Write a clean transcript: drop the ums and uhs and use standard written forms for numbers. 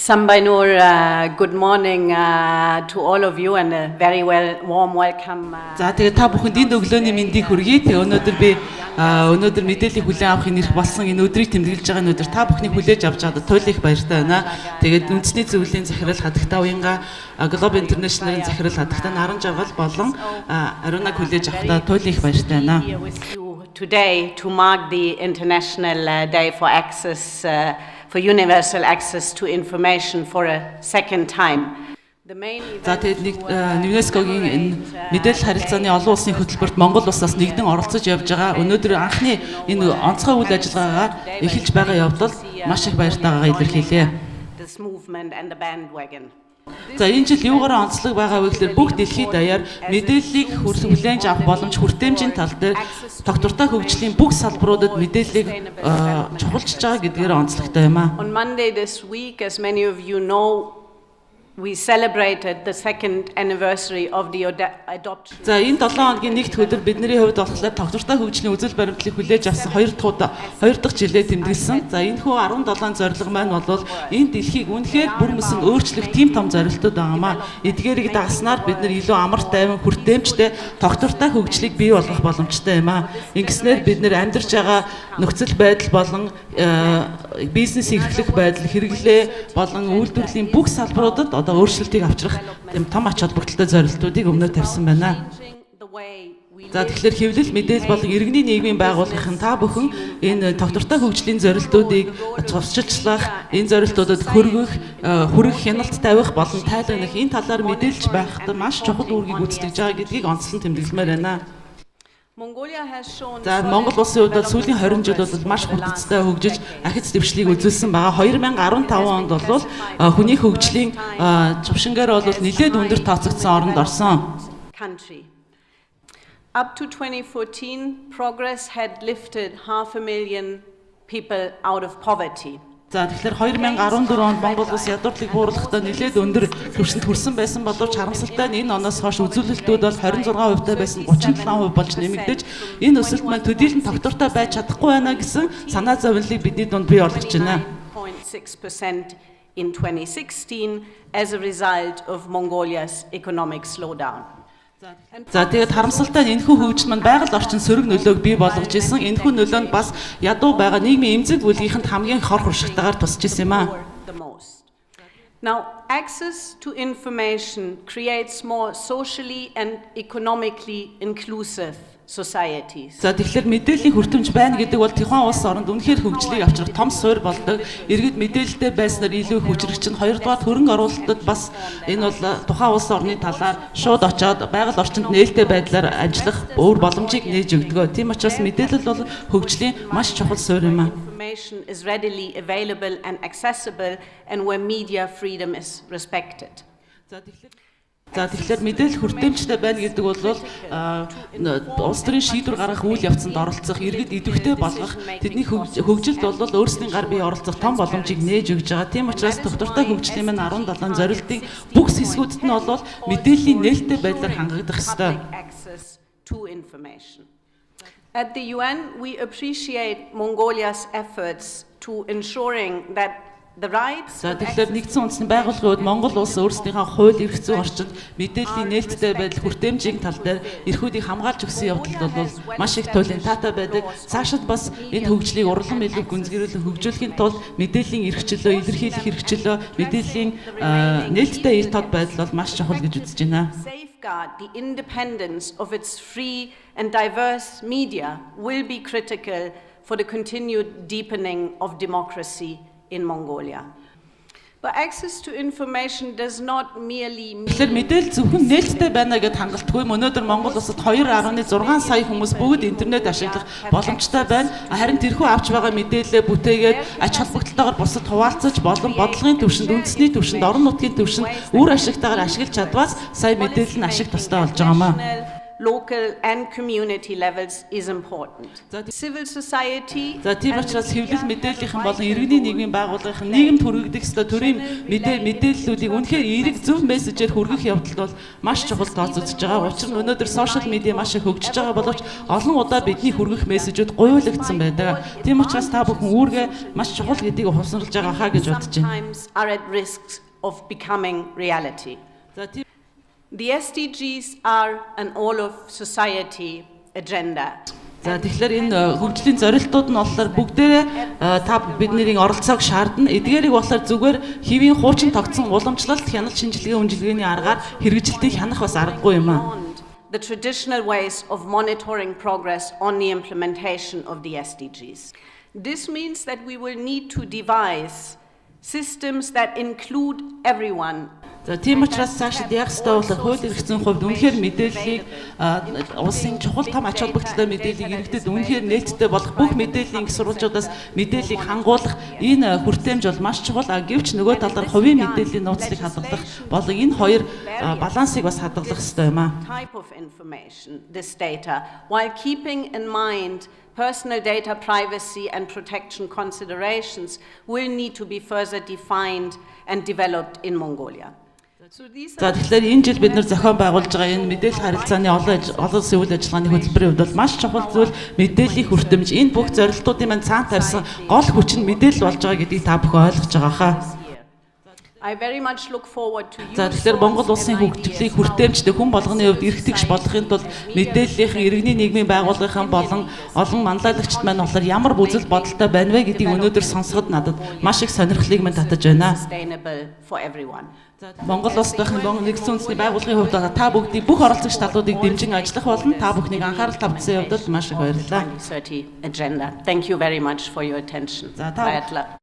Good morning to all of you and a very warm welcome. За тэгээ та бүхэнд энэ өглөөний мэндийг хүргэе. Тэгээ өнөөдөр би өнөөдөр мэдээллийг хүлээн авахын нэрх болсон энэ өдрийг тэмдэглэж байгаа өнөөдөр та бүхнийг хүлээж авч байгаад туйлын их баяртай байна. Тэгээд үндэсний зөвлөлийн захирал хадагтаа уянга Глоб Интернэшнл захирал хадагтаа наран жаргал болон ариунаг хүлээж авахдаа туйлын их баяртай байна. Today to mark the International Day for Access for Universal Access to Information for a second time. За тэгээд ЮНЕСКО-ийн мэдээлэл харилцааны олон улсын хөтөлбөрт Монгол улсаас нэгдэн оролцож явж байгаа. Өнөөдөр анхны энэ онцгой үйл ажиллагаагаа эхэлж байгаа явдал маш их баяртайгаа илэрхийлье. За энэ жил юугаараа онцлог байгаа вэ гэхээр бүх дэлхийд даяар мэдээллийг хүлээн авах боломж хүртээмжийн тал дээр тогтвортой хөгжлийн бүх салбаруудад мэдээллийг чухалчж байгаа гэдгээр онцлогтой юм аа. On Monday this week, as many of you know, we celebrated the second anniversary of the adoption. За энэ 7 хоногийн нэгд өдөр бидний хувьд болохоор тогтвортой хөгжлийн үзэл баримтлалыг хүлээж авсан 2 дахь жилээ тэмдэглэсэн. За энэ хүү 17 зорилго маань бол энэ дэлхийг үнэхээр бүр мөсөн өөрчлөх тийм том зорилтууд байгаамаа. Эдгээрийг дагснаар бид нар илүү амар тайван хүртээмжтэй тогтвортой хөгжлийг бий болгох боломжтой юм аа. Ингэснээр бид нар амьдарч байгаа нөхцөл байдал болон бизнес эрхлэх байдал, хэрэглээ болон үйлдвэрлэлийн бүх салбаруудад өөрчлөлтийг авчрах тийм том ач холбогдолтой зорилтуудыг өмнө тавьсан байна. За тэгэхээр хэвлэл мэдээлэл болон иргэний нийгмийн байгууллагын та бүхэн энэ тогтвортой хөгжлийн зорилтуудыг цуцчлах, энэ зорилтуудад хүрэх хяналт тавих болон тайлагнах энэ талаар мэдээлж байхад маш чухал үүргийг гүйцэтгэж байгаа гэдгийг онцлон тэмдэглэмээр байна. За Монгол улсын хувьд сүүлийн 20 жил бол маш хурдцтай хөгжиж ахиц дэвшлийг үзүүлсэн байгаа. 2015 онд бол хүний хөгжлийн зуршингаар бол нэлээд өндөр тооцогдсон оронд орсон. Up to 2014, progress had lifted 500,000 people out of poverty. За тэгэхээр 2014 онд Монгол улс ядуурлыг бууруулахдаа нэлээд өндөр түвшинд хүрсэн байсан боловч харамсалтай нь энэ оноос хойш үзүүлэлтүүд бол 26% таа байсан 37% болж нэмэгдэж энэ өсөлт маань төдийлөн тогтвортой байж чадахгүй байна гэсэн санаа зовнилыг бидний дунд бий болгож байна. 0.6% in 2016 as a result of Mongolia's economic slowdown. За тэгээд харамсалтай нь энэхүү хөгжил маань байгаль орчин сөрөг нөлөөг бий болгож исэн. Энэхүү нөлөө нь бас ядуу байгаа нийгмийн эмзэг бүлгийнхэнд хамгийн хор хуршигтайгаар тусч исэн юм аа. Now, access to information creates more socially and economically inclusive societies. За тэгэхээр мэдээллийн хүртэмж байна гэдэг бол тухайн улс оронд үнэхээр хөгжлийг авчрах том суурь болдог. Иргэд мэдээлэлтэй байснаар илүү хүчрэгч нь хоёрдугаар хөрөнгө оруулалтад бас энэ бол тухайн улс орны талаар шууд очоод байгаль орчинд нээлттэй байдлаар ажиллах өөр боломжийг нээж өгдөг. Тийм учраас мэдээлэл бол хөгжлийн маш чухал суурь юм аа. Information is readily available and accessible and where media freedom is respected. За тэгэхээр мэдээлэл хүртээмжтэй байна гэдэг бол улс төрийн шийдвэр гаргах үйл явцанд оролцох, иргэд идэвхтэй болгох, тэдний хөгжилд бол өөрсдийн гар бие оролцох том боломжийг нээж өгж байгаа. Тийм учраас тогтвортой хөгжлийн маань 17 зорилтын бүх хэсгүүдэд нь бол мэдээллийн нээлттэй байдлаар хангагдах ёстой. At the UN, we appreciate Mongolia's efforts to ensuring that the rights. За тэгэхээр нэгдсэн үндэсний байгууллагын хувьд Монгол улс өөрсдийнхөө хууль эрх зүйн орчинд мэдээллийн нээлттэй байдал хүртээмжийн тал дээр эрхүүдийг хамгаалж өгсөн явдал бол маш их туйлын таатай байдаг. Цаашид бас энэ хөгжлийг урлан илүү гүнзгийрүүлэн хөгжүүлэхийн тулд мэдээллийн эрхчлөө, илэрхийлэх эрхчлөө, мэдээллийн нээлттэй ил тод байдал бол маш чухал гэж үзэж байна. The independence of its free and diverse media will be critical for the continued deepening of democracy in Mongolia. But access to information does not merely mean Тэгэхээр мэдээлэл зөвхөн нээлттэй байна гэдээ хангалтгүй. Өнөөдөр Монгол улсад 2.6 сая хүмүүс бүгд интернет ашиглах боломжтой байна. Харин тэрхүү авч байгаа мэдээлэлээ бүтээгээд ач холбогдолтойгоор бусад хуваалцаж болон бодлогын түвшинд, үндэсний түвшинд, орон нутгийн түвшинд үр ашигтайгаар ашиглаж чадваас сая мэдээлэл нь ашиг тустай болж байгаамаа. local and community levels is important. Civil society. За тийм учраас хэвлэл мэдээллийнхэн болон иргэний нийгмийн байгууллагын нийгэмд хүргэгдэх ёстой төрийн мэдээллүүдийг үнэхээр эерэг зөв мессежээр хүргэх явдал бол маш чухал тооцогдож байгаа. Учир нь өнөөдөр сошиал медиа маш их хөгжиж байгаа боловч олон удаа бидний хүргэх мессежүүд гуйлагдсан байдаг. Тийм учраас та бүхэн үүргээ маш чухал гэдгийг хувьсарлаж байгаа хаа гэж бодож байна. Are at risk of becoming reality. The SDGs are an all of society agenda. За тэгэхээр энэ хөгжлийн зорилтууд нь болохоор бүгдээрээ та бидний оролцоог шаардна. Эдгээрийг болохоор зүгээр хэвийн хуучин тогтсон уламжлалт, хяналт шинжилгээ үнжилгээний аргаар хэрэгжилтийг хянах бас аргагүй юм аа. The traditional ways of monitoring progress on the implementation of the SDGs. This means that we will need to devise systems that include everyone. За тийм учраас цаашид яг ёстой бол хууль эрх зүйн хувьд үнэхээр мэдээллийг улсын чухал том ач холбогдолтой мэдээллийг иргэдэд үнэхээр нээлттэй болох бүх мэдээллийн сурвалжуудаас мэдээллийг хангуулах энэ хүртээмж бол маш чухал. Гэвч нөгөө талаар хувийн мэдээллийн нууцлыг хадгалах болон энэ хоёр балансыг бас хадгалах ёстой юм аа. Type of information, this data, while keeping in mind personal data privacy and protection considerations will need to be further defined and developed in Mongolia. За тэгэхээр энэ жил бид нэр зохион байгуулж байгаа энэ мэдээлэл харилцааны олон улсын үйл ажиллагааны хөтөлбөрийн хувьд бол маш чухал зүйл мэдээллийн хүртэмж. Энэ бүх зорилтуудын маань цаана тавьсан гол хүч нь мэдээлэл болж байгаа гэдгийг та бүхэн ойлгож байгаа хаа. I very much look forward to you. За тэгэхээр Монгол улсын хөгжлийг хүртээмжтэй хүн болгоны хувьд эрхтгч болохын тулд мэдээллийнхэн иргэний нийгмийн байгууллагын болон олон манлайлагчид маань болохоор ямар үзэл бодолтой байна вэ гэдгийг өнөөдөр сонсоход надад маш их сонирхлыг минь татаж байна. Монгол улсад байх нэгдсэн үндэсний байгууллагын хувьд та бүгдийн бүх оролцогч талуудыг дэмжин ажиллах болно. Та бүхнийг анхаарал тавьсан явдал маш их баярлалаа. Thank you very much for your attention. Бэата.